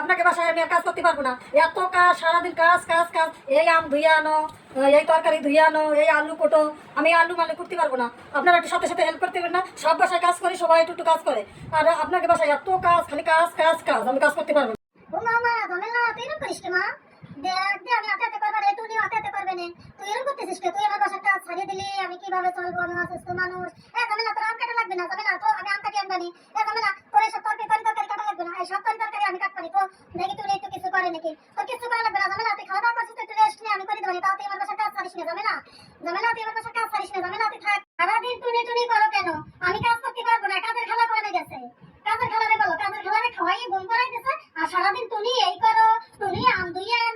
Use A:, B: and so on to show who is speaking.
A: আপনাকে বাসায় আমি আর কাজ করতে পারবো না। এত কাজ, সারাদিন কাজ কাজ কাজ, এই আম ধুয়ে আনো, এই তরকারি ধুয়ে আনো, এই আলু কোটো, আমি আলু মালু করতে পারবো না। আপনারা একটু সাথে সাথে হেল্প করতে পারেন না? সব বাসায় কাজ করি, সবাই একটু একটু কাজ করে, আর আপনাকে বাসায় এত কাজ, খালি কাজ কাজ কাজ, আমি কাজ করতে পারবো না।
B: ও মামা ঝামেলা তুই এরকম করিস কে মা? দেখ দে আমি হাতে হাতে করবো না, তুই হাতে হাতে করবে না। তুই এরকম করতেছিস কে? তুই আমার বাসার কাজ ছাড়িয়ে দিলি, আমি কিভাবে চলবো? আমি অসুস্থ মানুষ। ঝামেলা তোর আম কাটা লাগবে না, ঝামেলা তো আমি আম কাটি আনবানি। ঝামেলা তোর এসব তরকারি কাটা লাগবে না, এই সব তরকারি আমি কাটবানি। তো দেখি তুই একটু কিছু করে নাকি? তোর কিছু করা লাগবে না। ঝামেলা তুই খাওয়া দাওয়া করছিস, একটু রেস্ট নে, আমি করে দেবো। তাও তুই আমার বাসার কাজ ছাড়িস না। ঝামেলা ঝামেলা তুই আমার বাসার কাজ ছাড়িস না। ঝামেলা তুই থাক, সারাদিন টুনি টুনি করো কেন? আমি কাজ করতে পারবো না, কাজের খেলা করে গেছে। কাজের খেলারে বলো, কাজের খেলারে খাওয়াই ঘুম করাই দিছে, আর সারাদিন তুমি এই করো, তুমি আম ধুইয়ে আনো,